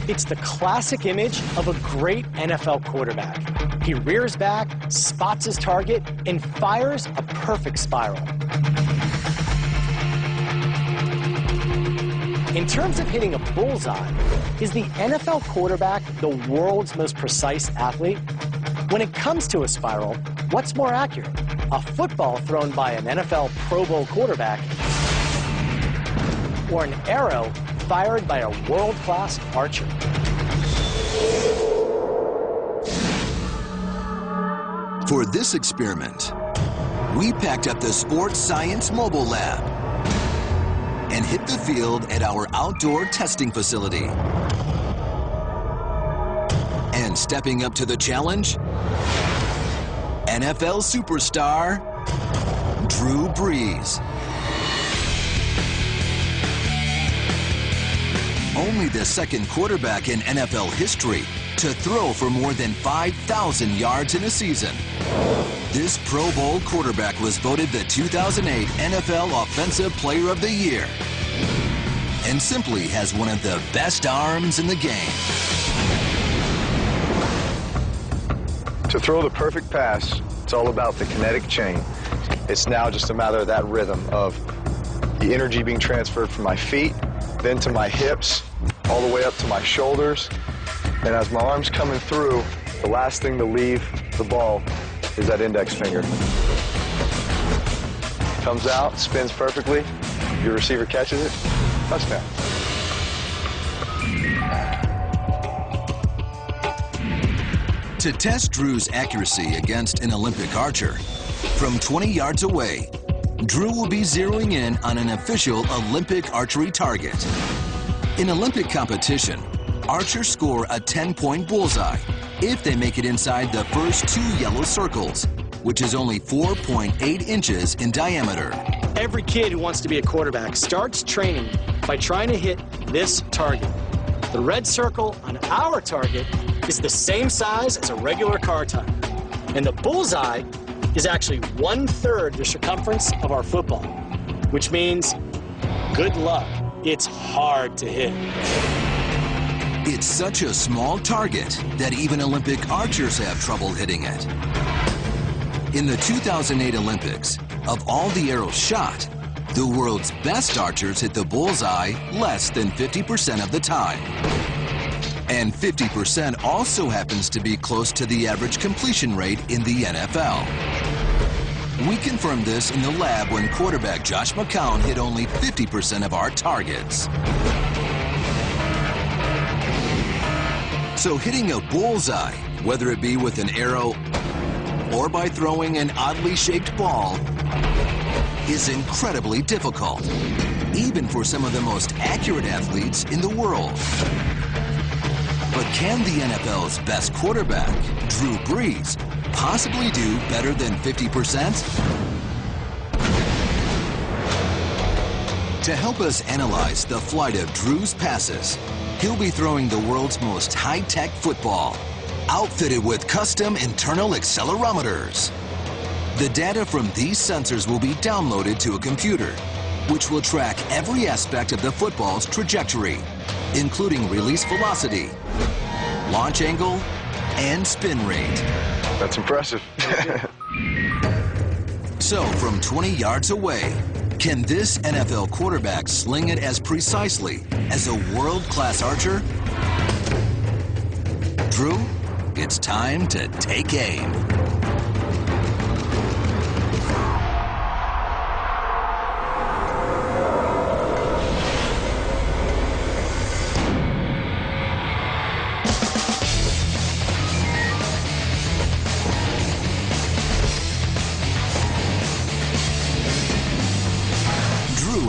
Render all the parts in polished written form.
It's the classic image of a great NFL quarterback. He rears back, spots his target, and fires a perfect spiral. In terms of hitting a bullseye, is the NFL quarterback the world's most precise athlete? When it comes to a spiral, what's more accurate? A football thrown by an NFL Pro Bowl quarterback or an arrow fired by a world-class archer? For this experiment, we packed up the Sports Science Mobile Lab and hit the field at our outdoor testing facility. And stepping up to the challenge, NFL superstar DrewBrees. Only the second quarterback in NFL history to throw for more than 5,000 yards in a season. This Pro Bowl quarterback was voted the 2008 NFL Offensive Player of the Year and simply has one of the best arms in the game. To throw the perfect pass, it's all about the kinetic chain. It's now just a matter of that rhythm of the energy being transferred from my feet, then to my hips, all the way up to my shoulders. And as my arm's coming through, the last thing to leave the ball is that index finger. Comes out, spins perfectly, your receiver catches it, touchdown. To test Drew's accuracy against an Olympic archer, from 20 yards away, Drew will be zeroing in on an official Olympic archery target. In Olympic competition, archers score a 10-point bullseye if they make it inside the first 2 yellow circles, which is only 4.8 inches in diameter. Every kid who wants to be a quarterback starts training by trying to hit this target. The red circle on our target is the same size as a regular car tire. And the bullseye is actually 1/3 the circumference of our football, which means good luck. It's hard to hit. It's such a small target that even Olympic archers have trouble hitting it. In the 2008 Olympics, of all the arrows shot, the world's best archers hit the bullseye less than 50% of the time. And 50% also happens to be close to the average completion rate in the NFL. We confirmed this in the lab when quarterback Josh McCown hit only 50% of our targets. So hitting a bullseye, whether it be with an arrow or by throwing an oddly shaped ball, is incredibly difficult, even for some of the most accurate athletes in the world. But can the NFL's best quarterback, DrewBrees, possibly do better than 50%? To help us analyze the flight of Drew's passes, he'll be throwing the world's most high-tech football, outfitted with custom internal accelerometers. The data from these sensors will be downloaded to a computer, which will track every aspect of the football's trajectory, including release velocity, launch angle, and spin rate. That's impressive. So, from 20 yards away, can this NFL quarterback sling it as precisely as a world-class archer? Drew, it's time to take aim.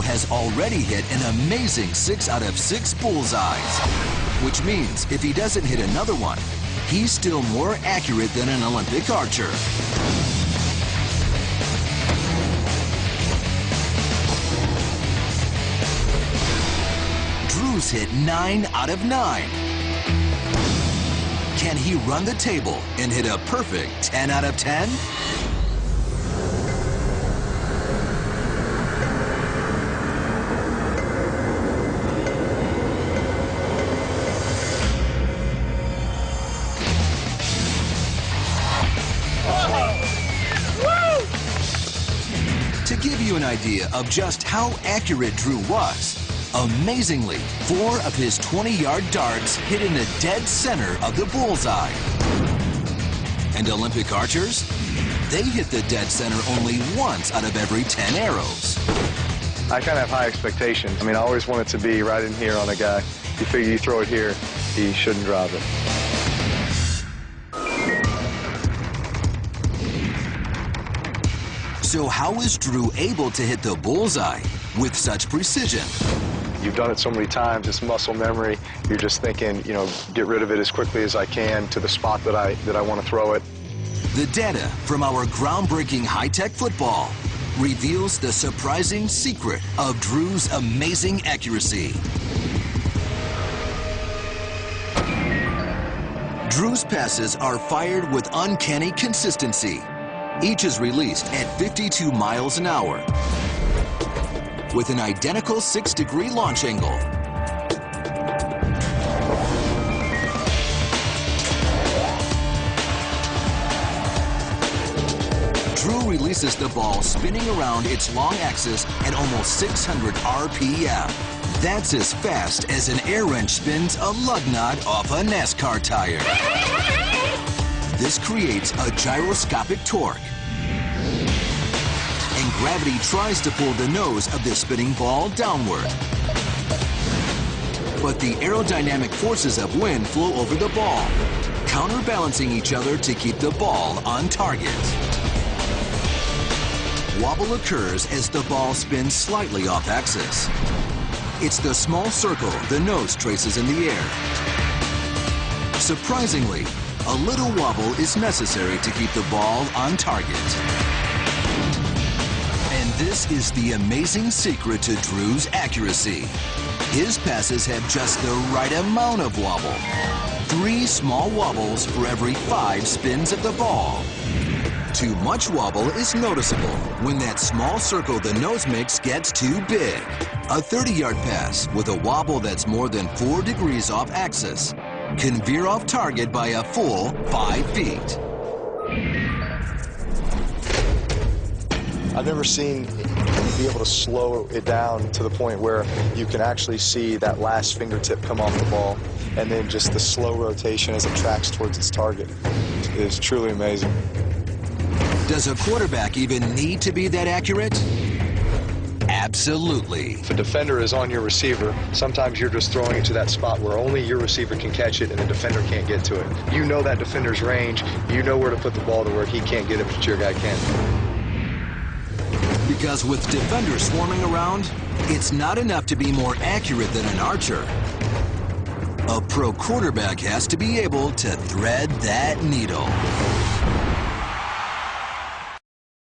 Has already hit an amazing 6 out of 6 bullseyes, which means if he doesn't hit another one, he's still more accurate than an Olympic archer. Drew's hit 9 out of 9. Can he run the table and hit a perfect 10 out of 10? idea of just how accurate Drew was, amazingly, 4 of his 20-yard darts hit in the dead center of the bullseye. And Olympic archers? They hit the dead center only once out of every 10 arrows. I kind of have high expectations. I mean, I always want it to be right in here on a guy. You figure you throw it here, he shouldn't drop it. So how is Drew able to hit the bullseye with such precision? You've done it so many times, it's muscle memory. You're just thinking, you know, get rid of it as quickly as I can to the spot that I want to throw it. The data from our groundbreaking high-tech football reveals the surprising secret of Drew's amazing accuracy. Drew's passes are fired with uncanny consistency. Each is released at 52 miles an hour with an identical 6-degree launch angle. Drew releases the ball spinning around its long axis at almost 600 RPM. That's as fast as an air wrench spins a lug nut off a NASCAR tire. This creates a gyroscopic torque. And gravity tries to pull the nose of the spinning ball downward. But the aerodynamic forces of wind flow over the ball, counterbalancing each other to keep the ball on target. Wobble occurs as the ball spins slightly off axis. It's the small circle the nose traces in the air. Surprisingly, a little wobble is necessary to keep the ball on target. And this is the amazing secret to Drew's accuracy. His passes have just the right amount of wobble. 3 small wobbles for every 5 spins of the ball. Too much wobble is noticeable when that small circle the nose makes gets too big. A 30-yard pass with a wobble that's more than 4 degrees off axis can veer off target by a full 5 feet. I've never seen you be able to slow it down to the point where you can actually see that last fingertip come off the ball, and then just the slow rotation as it tracks towards its target is truly amazing. Does a quarterback even need to be that accurate? Absolutely. If a defender is on your receiver, sometimes you're just throwing it to that spot where only your receiver can catch it and the defender can't get to it. You know that defender's range, you know where to put the ball to where he can't get it, but your guy can. Because with defenders swarming around, it's not enough to be more accurate than an archer. A pro quarterback has to be able to thread that needle.